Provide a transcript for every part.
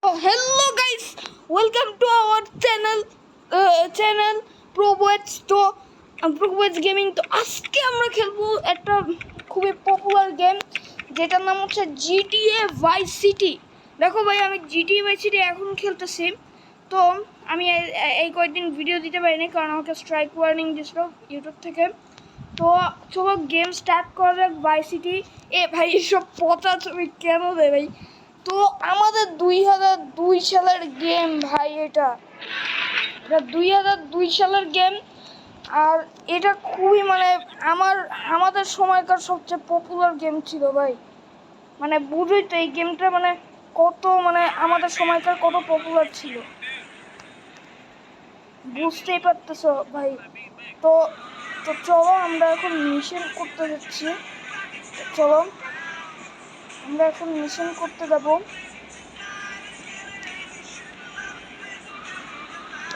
Hello guys, welcome to our channel ProBoys to ProBoys Gaming। তো আজকে আমরা খেলবো একটা খুবই পপুলার গেম যেটার নাম হচ্ছে GTA Vice City। দেখো ভাই, আমি GTA Vice City এখন খেলতেছি। তো আমি এই কয়েকদিন ভিডিও দিতে পারিনি কারণ আমাকে স্ট্রাইক ওয়ার্নিং দিছিল ইউটিউব থেকে। তো চলো গেম স্টার্ট করা যাক। Vice City এ ভাই এসব পচা ছবি কেন দেয় ভাই? তো আমাদের 2002 সালের গেম ভাই, এটা 2002 সালের গেম। আর এটা খুবই আমাদের সময়কার সবচেয়ে পপুলার গেম ছিল ভাই। বুঝোই তো এই গেমটা কত আমাদের সময়কার কত পপুলার ছিল, বুঝতেই পারতেছো ভাই। তো তো চলো আমরা এখন মিশন করতে যাচ্ছি। চলো আমরা এখন মিশন করতে যাবো।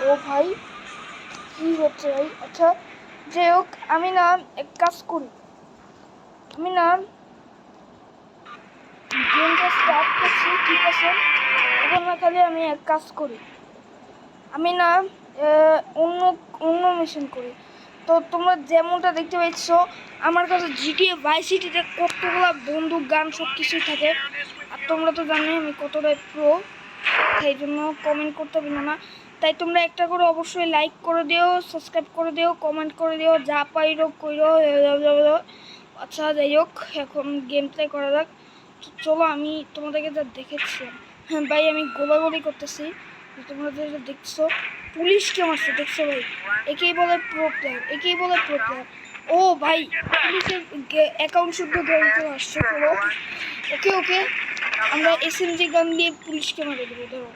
ও ভাই কি হচ্ছে ভাই? আচ্ছা যাই হোক, আমি এক কাজ করি, আমি গেমটা স্টার্ট করছি, ঠিক আছে? এখন খালি আমি এক কাজ করি, আমি অন্য অন্য মিশন করি। তো তোমরা যেমনটা দেখতে পাচ্ছ আমার কাছে GTA Vice Cityতে কতগুলো বন্দুক গান সব কিছুই থাকে। আর তোমরা তো জানোই আমি কতটা প্রো, তাই জন্য কমেন্ট করতে পারো না। তাই তোমরা একটা করে অবশ্যই লাইক করে দিও, সাবস্ক্রাইব করে দিও, কমেন্ট করে দিও, যা পাইরো কইরো। আচ্ছা যাই হোক, এখন গেম প্লে করা যাক। চলো আমি তোমাদেরকে যা দেখেছি, হ্যাঁ ভাই আমি গোলাগুলি করতেছি, তোমরা যেটা দেখছো পুলিশকে মারছে, দেখছো ভাই? একেই বলে প্রো প্লেয়ার, একেই বলে প্রো প্লেয়ার। ও ভাই পুলিশের অ্যাকাউন্ট শুদ্ধ গেম চলে আসছে। চলো ওকে ওকে, আমরা SMG গান দিয়ে পুলিশকে মারে দেবো। ধরো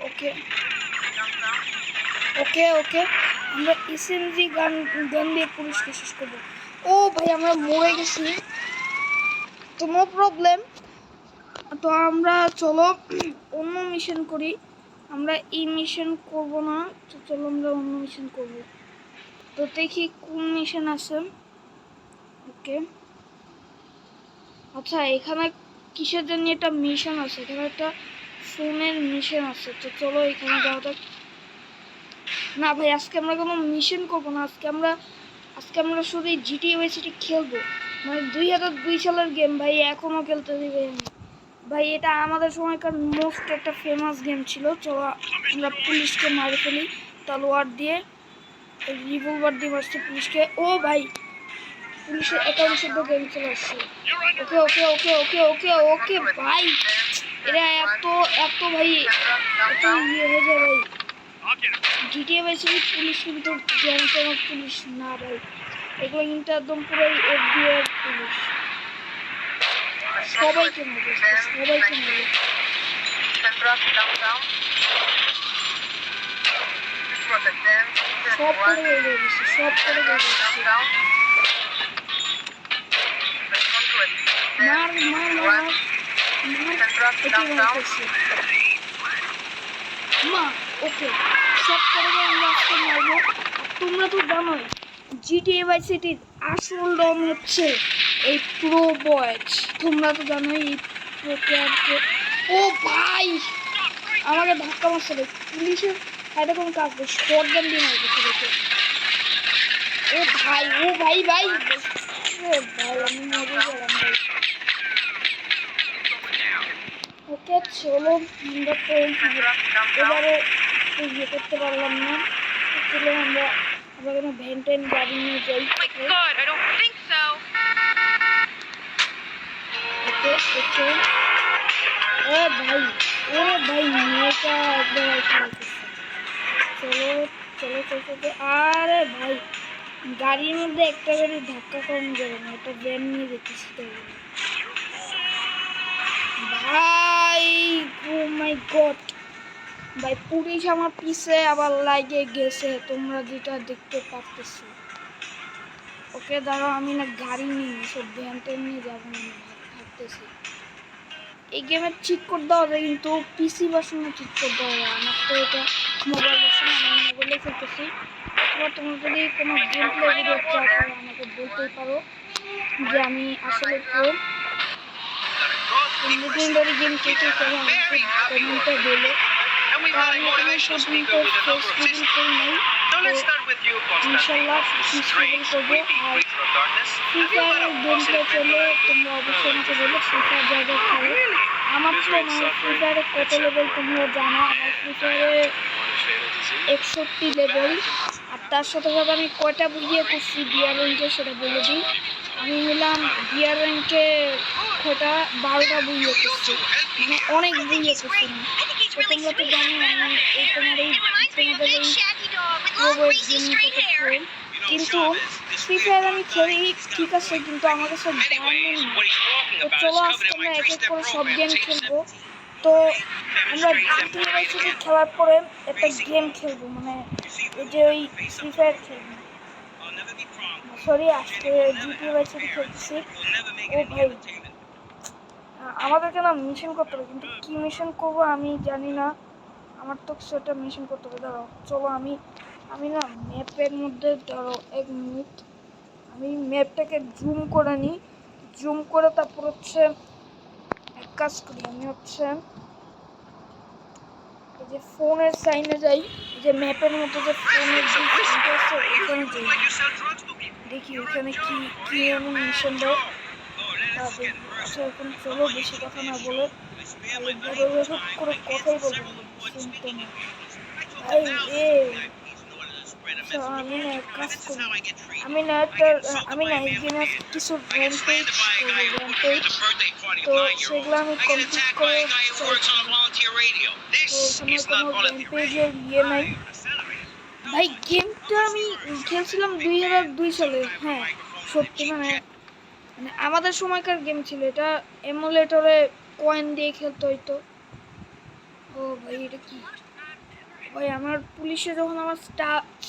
ওকে ওকে ওকে, আমরা SMG গান দিয়ে পুলিশকে শেষ করবো। ও ভাই আমরা মরে গেছি, তো নো প্রবলেম। তো আমরা চলো অন্য মিশন করি, আমরা এই মিশন করব না। তো চলো আমরা অন্য মিশন করব। তো দেখি কোন মিশন আছে। ওকে আচ্ছা, এখানে কিসের জন্য একটা মিশন আছে, এখানে একটা ফোনের মিশন আছে। তো চলো এখানে যাওয়া যাক। না ভাই আজকে আমরা কোনো মিশন করবো না, আজকে আমরা শুধু GTA Vice City খেলবো। 2002 সালের গেম ভাই, এখনো খেলতে দিবে ভাই। এটা আমাদের সময়কার মোস্ট একটা ফেমাস গেম ছিল। চলো আমরা পুলিশকে মারে ফেলি তলোয়ার দিয়ে, রিভলভার দিয়ে মারছে পুলিশকে। ও ভাই পুলিশের অ্যাকাউন্ট শুদ্ধ গেম চলে আসছে। ওকে ওকে ওকে ওকে ওকে ওকে ভাই, এরা এত এত ভাই এত ইয়ে হয়ে যায় ভাই। GTA Vice City পুলিশ কিন্তু জ্যান্ত পুলিশ না ভাই, এগুলো কিন্তু একদম পুরো FBI পুলিশ। সবাইকে মারবে, সবাইকে মারবে। সব করে বেরিয়ে গেছে, সব করে বেরিয়ে গেছে। মার মার মার মা। ওকে সব করে আমরা আজকে মারবো। তোমরা তো জানোই GTA Vice Cityর আসল রং হচ্ছে এই প্রো বয়েজ। তোমরা তো জানোই এই প্রো প্লেয়ারকে। ও ভাই আমাকে ধাক্কা মারছে ভাই, পুলিশের হাতে কোনো কাজ নেই, শর্ট গান দিয়ে মারবে সবাইকে। ও ভাই ও ভাই ভাই ভাই আমি মরে গেলাম ভাই। ওকে চলো আমরা তো এবারে ইয়ে করতে পারলাম না। চলো আমরা কোনো ভ্যান গাড়ি নিয়ে যাই। ওকে ওকে ও ভাই, ওরে ভাই মেয়েটা একবার চলো চলো চলো। আরে ভাই গাড়ির মধ্যে একটা গাড়ি ধাক্কা কম যাবে না, একটা ভ্যান নিয়ে যেতেছি তো ভাই। ও মাই গড ভাই, পুলিশ আমার পিছে আবার লাগে গেছে, তোমরা যেটা দেখতে পারতেছো। ওকে দাঁড়াও, আমি গাড়ি নিয়ে সব ভ্যান ট্যান নিয়ে যাবো না, ভাবতেছি। এই গেমের চিট কোড দেওয়া যায় কিন্তু PC ভার্সনে চিট কোড দেওয়া যায়। আমার তো এটা মোবাইল ভার্সন, আমি মোবাইলে খেলতেছি। অথবা তোমরা যদি কোনো গেম প্লে ভিডিও চাও আমাকে বলতেই পারো, যে আমি আসলে প্রো। লেজেন্ডারি গেম কে কে খেলে আমাকে কমেন্টে বলো। আমি এখনো পর্যন্ত ফেস রিভিল করি নাই, তো ইনশাল্লাহ ফেস রিভিল করবো। আর ফ্রি ফায়ারের গেম প্লে চলে তোমরা অবশ্যই আমাকে বলো ফ্রি ফায়ার যা যা খেলো। আমার তো মানে ফ্রি ফায়ারে কত লেভেল তোমরা জানো, আমার ফ্রি ফায়ারে 61 লেভেল। আর তার সাথে সাথে আমি কয়টা বুঝিয়ে করছি বিয়ার র্যাঙ্কে সেটা বলে দিই। আমি হলাম বিয়ার র্যাঙ্কে কয়টা 12টা বুঝিয়ে করছি, মানে অনেক বুঝিয়ে করছি না। তো তোমরা তো জানো আমি এই তোমাদের এই প্রোবয়েস গেমিং কত প্রো। কিন্তু ফ্রি ফায়ার আমি খেলি ঠিক আছে, কিন্তু আমার কাছে ডায়মন্ড নেই। তো চলো আজকে আমরা এক এক করে সব গেম খেলবো। তো আমরা জিটিএ ভাইস সিটি খেলার পরে একটা গেম খেলবো, মানে এই যে ওই ফ্রি ফায়ার খেলবো, সরি আজকে জিটিএ ভাইস সিটি খেলতেছি। ও ভাই আমাদেরকে না মিশন করতে হবে, কিন্তু কি মিশন করবো আমি জানি না। আমার তো সেটা মিশন করতে হবে। ধরো চলো আমি না ম্যাপের মধ্যে ধরো 1 মিনিট আমি ম্যাপটাকে জুম করে নিই। জুম করে তারপর হচ্ছে এক কাজ করি, আমি হচ্ছে এই যে ফোনের সাইনে যাই, যে ম্যাপের মধ্যে যে ফোনের যে সাইনটা আছে ওখানে যাই, দেখি ওখানে কি কি এমন মিশন দেয়। আচ্ছা এখন চলো বেশি কথা না বলে করে কথাই বলবো শুনতে না ভাই। আমি না এক কাজ করি, আমি না এই গেমে কিছু র্যাম্পেজ করবো, তো সেগুলো আমি কমপ্লিট করে তো এখানে কোনো র্যাম্পেজের ইয়ে নাই ভাই। গেমটা আমি খেলছিলাম 2002 সালে। হ্যাঁ সত্যি, মানে আমাদের সময়কার গেম ছিল এটা, এমুলেটরে কয়েন দিয়ে খেলতে হইতো। ও ভাই এটা কি ভাই, আমার পুলিশে যখন আমার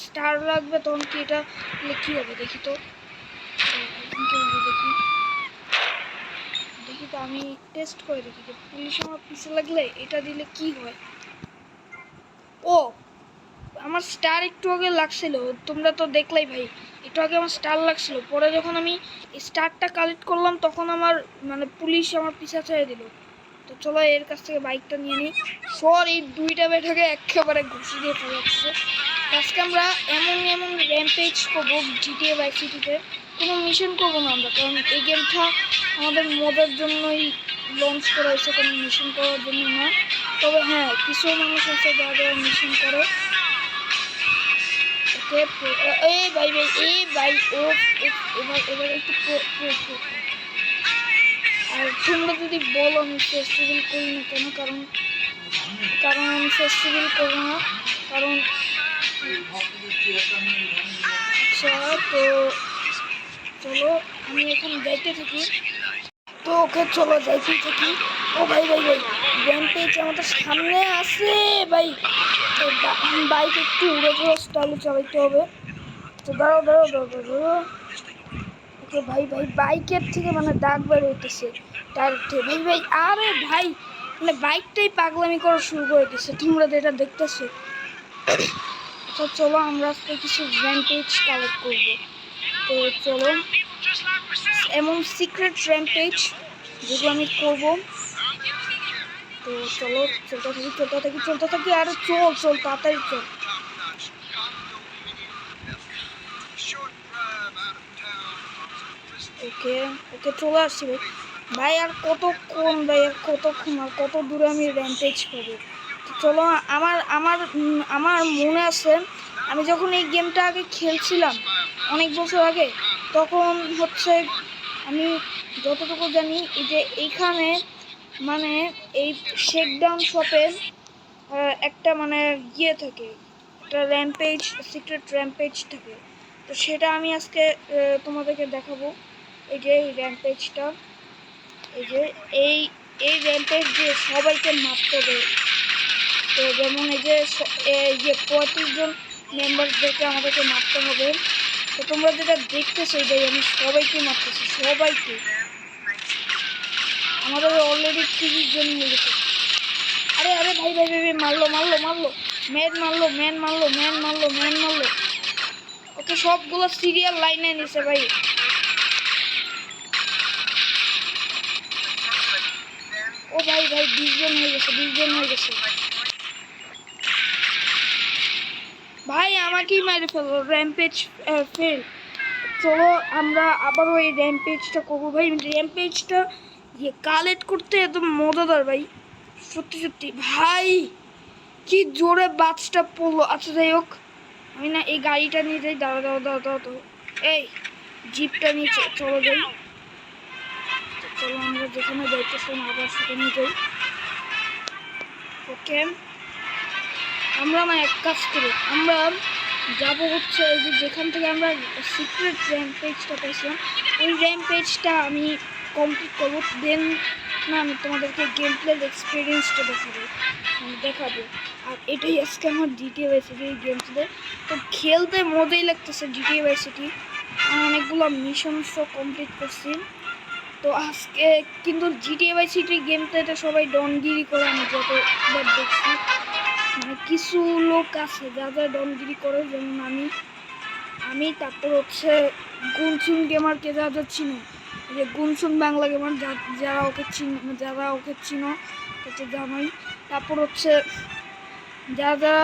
স্টার লাগবে তখন কি এটা কি হবে দেখি তো। দেখি দেখি তো আমি টেস্ট করে দেখি যে পুলিশে আমার পিছে লাগলে এটা দিলে কি হয়। ও আমার স্টার একটু আগে লাগছিল, তোমরা তো দেখলাই ভাই, একটু আগে আমার স্টার লাগছিল, পরে যখন আমি স্টারটা কালেক্ট করলাম তখন আমার মানে পুলিশ আমার পিছা ছেড়ে দিল। তো চলো এর কাছ থেকে বাইকটা নিয়ে নিই। সর এই দুইটা বেটাকে একেবারে ঘুষি দিয়ে ফেলাচ্ছে। আজকে আমরা এমন র্যাম্পেজ করবো জিটিএ ভাইস সিটিতে, কোনো মিশন করবো না আমরা, কারণ এই গেমটা আমাদের মজার জন্যই লঞ্চ করা হয়েছে, কোনো মিশন করার জন্য না। তবে হ্যাঁ কিছু মানুষ আছে যারা মিশন করে। ওকে এই ভাই ও এবার একটু আর তোমরা যদি বলো আমি ফেস্টিভ্যাল করি না কেন, কারণ আমি ফেস্টিভ্যাল করবো না, কারণ আচ্ছা তো চলো আমি এখন যাইতে থাকি। তো ওকে চলো যাইতে থাকি। ও ভাই র্যাম্পেজ আমাদের সামনে আছে ভাই, বাইক একটু উড়ে স্টাইলে চালাইতে হবে। তো দাঁড়াও ওকে ভাই বাইকের থেকে মানে দাগ বের হইতেছে টায়ার থেকে ভাই। আরে ভাই মানে বাইকটাই পাগলামি করা শুরু করে দিচ্ছে, তোমরা যেটা দেখতেছো। তো চলো আমরা আজকে কিছু র্যাম্পেজ কালেক্ট করবো। তো চলো এমন সিক্রেট র্যাম্পেজ যেগুলো আমি করবো। তো চলো চলতে থাকি আর চল তাড়াতাড়ি চল। ওকে চলে আসছি ভাই আর কতক্ষণ আর কত দূরে আমি র্যাম্পেজ করবো। চলো আমার মনে আছে আমি যখন এই গেমটা আগে খেলছিলাম অনেক বছর আগে, তখন হচ্ছে আমি যতটুকু জানি এই যে এইখানে মানে এই শেকডাউন শপে একটা মানে ইয়ে থাকে, একটা র্যাম্পেজ সিক্রেট র্যাম্পেজ থাকে। তো সেটা আমি আজকে তোমাদেরকে দেখাবো। এই যে এই র্যাম্পেজটা, এই যে এই র্যাম্পেজ দিয়ে সবাইকে মারতে হবে। তো যেমন এই যে 35 জন মেম্বারদেরকে আমাদেরকে মারতে হবে। তো তোমরা যেটা দেখতেছো এই যে আমি সবাইকে মারতেছি, সবাইকে। আমাদের অলরেডি 30 জন হয়ে গেছে। আরে ভাই মারলো ম্যান মারলো। ওকে সবগুলো সিরিয়াল লাইনে নিছে ভাই। ভাই ভাই 20 জন হয়ে গেছে, 20 জন হয়ে গেছে ভাই। আমাকেই মেরে ফেলো, র্যাম্পেজ ফেল। চলো আমরা আবারও এই র্যাম্পেজটা করবো ভাই। র্যাম্পেজটা কালেক্ট করতে একদম মজাদার ভাই, সত্যি সত্যি ভাই। কি জোরে বাজটা পড়লো। আচ্ছা যাই হোক, আমি না এই গাড়িটা নিয়ে যাই। দাঁড়া দাও দাও দাও তো, এই জিপটা নিয়ে চলো যাই। চলো আমরা যেখানে যাইতেছিলাম আবার সেখানে যাই। ওকে, আমরা না এক কাজ করি, আমরা যাবো হচ্ছে ওই যে যেখান থেকে আমরা সিক্রেট র্যাম্পেজটা পেয়েছিলাম, ওই র্যাম্পেজটা আমি কমপ্লিট করবো। দেন না আমি তোমাদেরকে গেম প্লের এক্সপিরিয়েন্সটা দেখাবো। আর এটাই আজকে আমার জিটিএ ভাই সিটি গেম প্লে। তো খেলতে মজাই লাগতেছে জিটিএ ভাই সিটি। অনেকগুলো মিশনসও কমপ্লিট করছি। তো আজকে কিন্তু জিটিএ ভাই সিটি গেম প্লেটা সবাই ডনগিরি করে, আমি যতবার দেখছি। মানে কিছু লোক আছে যারা ডনগিরি করে, যেমন আমি তারপর হচ্ছে গুনসুন গেমারকে যারা চিনো, যে গুনসুন বাংলা গেমার, যারা ওকে চিনো হচ্ছে জানোই। তারপর হচ্ছে যারা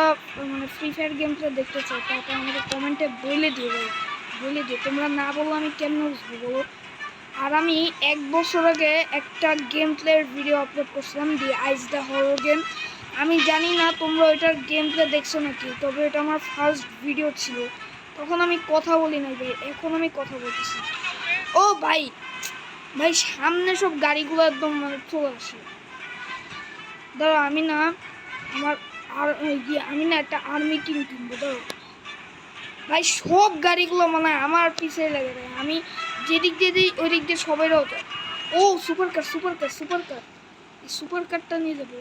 মানে ফ্রি ফায়ার গেমটা দেখতে চাও তারপর আমাকে কমেন্টে বলে দিও ভাই, বলে দিও। তোমরা না বললে আমি কেমন বুঝবো বলো। আর আমি 1 বছর আগে একটা গেম প্লের ভিডিও আপলোড করছিলাম, দি আইস দ্য হরর গেম। আমি জানি না তোমরা ওইটার গেম প্লে দেখছো নাকি, তবে এটা আমার ফার্স্ট ভিডিও ছিল। তখন আমি কথা বলি নাই ভাই, এখন আমি কথা বলতেছি। ও ভাই ভাই সামনে সব গাড়িগুলো একদম মানে চলে আসে। ধরো আমি না আমার আমি না একটা আর্মি টিম কিনবো। ধরো ভাই সব গাড়িগুলো মানে আমার পিছিয়ে লেগে যায়, আমি যেদিক দিয়ে দিই ওই দিক দিয়ে সবাইরাও যায়। ও super car, super car, super car, এই সুপার কারটা নিয়ে যাবো।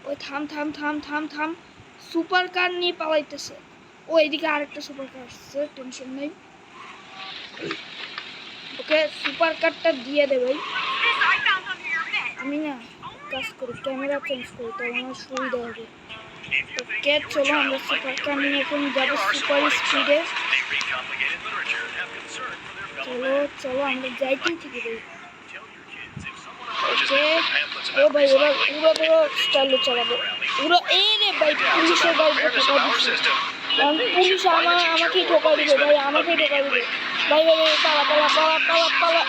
ওই থাম থাম থাম থাম থাম, সুপার কার নিয়ে পালাইতেছে। ও এদিকে আরেকটা সুপার কার আসছে, টেনশন নেই। ওকে সুপার কারটা দিয়ে দে ভাই। আমি না কাজ করি, ক্যামেরা চেঞ্জ করি, তাহলে আমার সুবিধা হবে। ওকে চলো আমরা সুপার কার নিয়ে এখন যাবো সুপার স্পিডে। চলো চলো আমরা যাইতেই থেকে যাই। ওকে ও ভাই ওরা পুরো স্টাইলে চালাবো। পুরো এই রে ভাই পুলিশের গাড়িতে ঠোকা দিচ্ছে, পুলিশ আমাকেই ঠোকা দিবে ভাই, আমাকেই ঠোকা দিবে ভাই। ভাই পালা পালা পালা পালা পালা।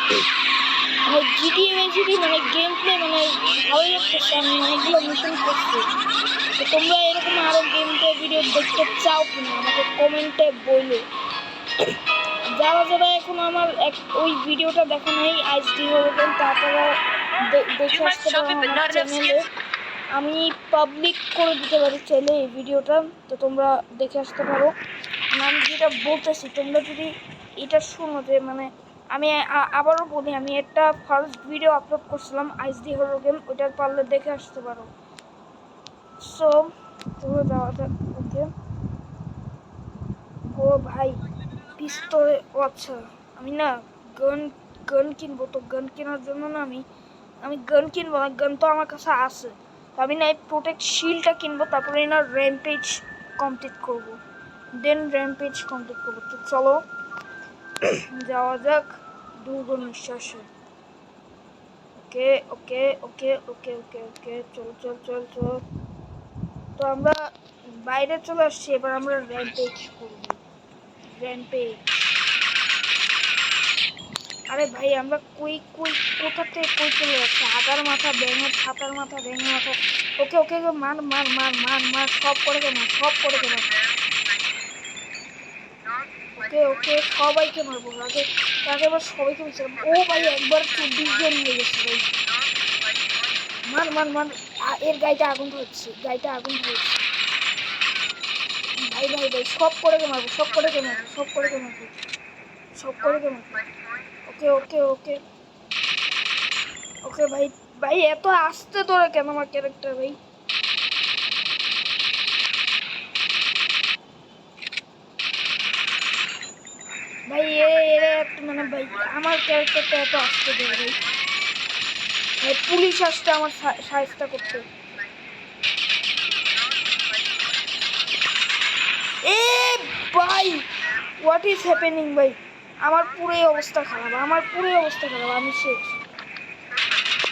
মানে জিটিএ ভাই সিটি মানে গেম প্লে মানে ভালোই লাগতেছে। আমি অনেকগুলো মিশন করছি। তো তোমরা এরকম আরও গেম প্লে ভিডিও দেখতে চাও কিনা আমাকে কমেন্টে বলো। যারা যারা এখন আমার ওই ভিডিওটা দেখো নাই আইস ডি হরর গেম, তারপরে দেখে আসতে পারো আমার চ্যানেলে। আমি পাবলিক করে দিতে পারি চাইলে এই ভিডিওটা, তো তোমরা দেখে আসতে পারো। আমি যেটা বলতেছি তোমরা যদি এটা শোনো, যে মানে আমি আবারও বলি, আমি একটা ফার্স্ট ভিডিও আপলোড করছিলাম আইস ডি হরর গেম, ওইটার পারলে দেখে আসতে পারো। সো তোমরা যাওয়া যাক। ওকে ও ভাই পিস্তলে, ও আচ্ছা আমি না গান কিনবো। তো গান কেনার জন্য না আমি গান কিনবো না, গান তো আমার কাছে আছে। তো আমি না এই প্রোটেক্ট শিল্ডটা কিনবো, তারপরে না র্যাম্পেজ কমপ্লিট করবো। দেন র্যাম্পেজ কমপ্লিট করবো। তো চলো যাওয়া যাক দূর নিঃশ্বাসে। ওকে ওকে ওকে ওকে ওকে ওকে চল চল চল চল। তো আমরা বাইরে চলে আসছি, এবার আমরা র্যাম্পেজ করবো। র্যাম্পেজ। আরে ভাই আমরা কোথা থেকে কই চলে যাচ্ছে? আগার মাথা ব্যাঙের, ছাতার মাথা ব্যাঙের মাথা। ওকে ওকে মার মার মার মার মার, সব করে মার, সব করে মার। ওকে ওকে সবাইকে মারবো, আগে এবার সবাইকে বিচারবো। ও ভাই একবার 24 জন হয়ে গেছে ভাই। মার মার মার, এর গাড়িটা আগুন ধরছে, গাড়িটা আগুন ধরছে ভাই ভাই ভাই, সব করে মারবো, সব করে মারবো, সব করে মারবো, সব করে মারবো। ওকে ওকে ওকে ওকে ভাই ভাই এত আসতে তোরা কেন আমার ক্যারেক্টার ভাই? ভাই এরা মানে ভাই আমার ক্যারেক্টারটা এত আসতে দেয় ভাই। ভাই পুলিশ আসতে আমার সাহায্য করতে। এ ভাই হোয়াট ইজ হ্যাপেনিং ভাই? আমার পুরোই অবস্থা খারাপ, আমার পুরোই অবস্থা খারাপ, আমি শেষ।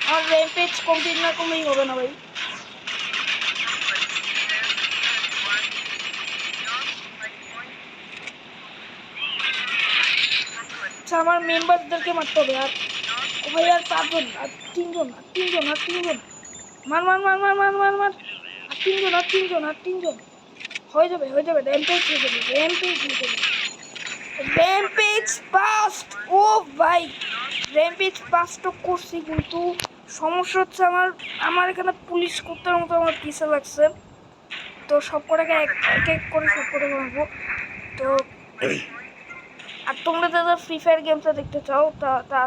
আমার র্যাম্পেজ কমপ্লিট না করলেই হবে না ভাই। আচ্ছা আমার মেম্বারদেরকে মারতে হবে। আর ও ভাই আর 5 জন, আর 3 জন, আর 3 জন, আর 3 জন। মার মার মার মার মার মার মার। আর 3 জন, আর 3 জন, আর 3 জন। হয়ে যাবে হয়ে যাবে, র্যাম্পেজ হয়ে যাবে, র্যাম্পেজ হয়ে যাবে। Rampage past. ও ভাই র্যাম্পেজ পাস তো করছি, কিন্তু সমস্যা হচ্ছে আমার আমার এখানে পুলিশ কুত্তার মতো আমার পিছে লাগছে। তো সব কটাকে এক এক করে সব করে মারবো। তো আর তোমরা যারা ফ্রি ফায়ার গেমসটা দেখতে চাও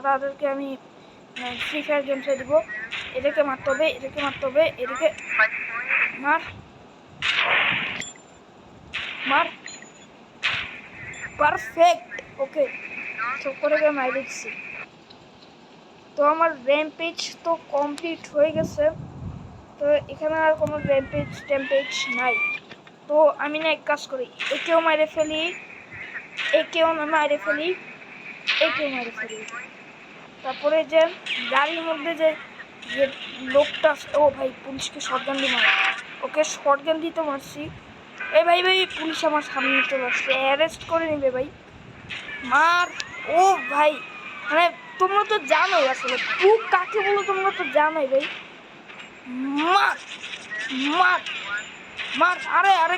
তাদেরকে আমি ফ্রি ফায়ার গেমসটা দিব। এটাকে মারতে হবে, এটাকে মারতে হবে, এটাকে মার মার। পারফেক্ট, ওকে সব কটাকে মার দিচ্ছি। তো আমার র্যাম্পেজ তো কমপ্লিট হয়ে গেছে। তো এখানে আর কোনো র্যাম্পেজ নাই। তো আমি না এক কাজ করি, একেও মারে ফেলি, একেও মারে ফেলি, একেও মারে ফেলি। তারপরে যে গাড়ির মধ্যে যে যে লোকটা, ও ভাই পুলিশকে শটগান দিয়ে মারে, ওকে শটগান দিয়ে তো মারছি। এ ভাই ভাই পুলিশ আমার সামনে চলে আসছে, অ্যারেস্ট করে নেবে ভাই। মার। ও ভাই মানে তোমরা তো জানোই আসলে খুব কাকে বলো, তোমরা তো জানোই ভাই। মার মার মার। আরে আরে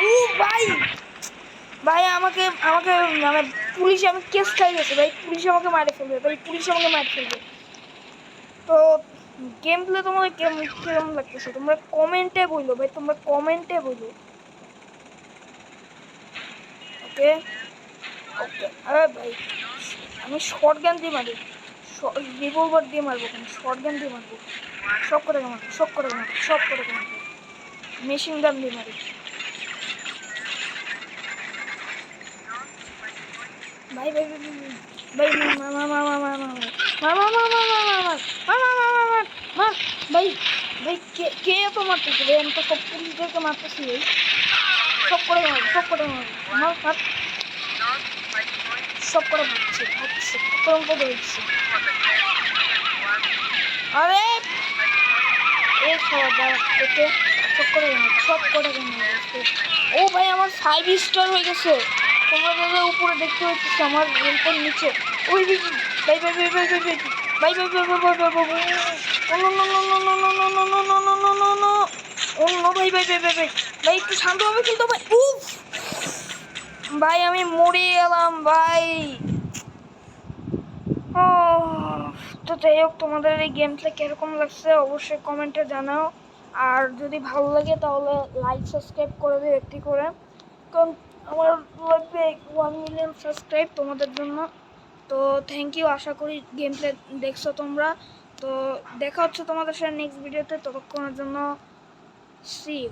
ও ভাই ভাই আমাকে আমাকে মানে পুলিশে আমি কেস খাই গেছে ভাই, পুলিশ আমাকে মারে ফেলবে ভাই, পুলিশ আমাকে মারে ফেলবে। তো গেম প্লে তোমাদের কেমন লাগতেছে তোমরা কমেন্টে বললো ভাই, তোমরা কমেন্টে বললো। ওকে ওকে। আরে ভাই আমি শর্ট গান দিয়ে মারি, রিভলভার দিয়ে মারবো, কেন শর্ট গান দিয়ে মারবো। সব করে মারবো, সব করে মারবো, সব করে মারবো, মেশিন গান দিয়ে মারি ভাই ভাই ভাই ভাই মার মার মার মার মার মার মার মার মার মার মার মার মার মার ভাই ভাই কে কে এত মারতেছে ভাই, আমি তো সব পুলিশদেরকে মারতেছি ভাই, সব করে মারবো, সব করে মারবো, আমার হাত সব করে মারছে মারছে কত ধরেছে। আরে এই খাওয়া দাওয়া ওকে সব করে মারবো, সব করে মারবো। ও ভাই আমার 5 স্টার হয়ে গেছে, তোমরা দাদা উপরে দেখতে পাচ্ছিস আমার রেলটার নিচে। ওই ভাই ভাই ভাই ভাই ভাই ভাই ভাই ভাই ভাই ভাই ভাই ভাই ভাই ভাই ভাই ভাই ভাই ভাই একটু শান্তভাবে খেলতে ভাই। উফ ভাই আমি মরে গেলাম ভাই। ও তো যাই হোক, তোমাদের এই গেমটা কিরকম লাগছে অবশ্যই কমেন্টে জানাও। আর যদি ভালো লাগে তাহলে লাইক সাবস্ক্রাইব করে দিও একটি করে, কারণ আমার লাগবে 1 মিলিয়ন সাবস্ক্রাইব তোমাদের জন্য। তো থ্যাংক ইউ, আশা করি গেম প্লে দেখছো তোমরা। তো দেখা হচ্ছে তোমাদের সাথে নেক্সট ভিডিওতে, ততক্ষণের জন্য সি ইউ।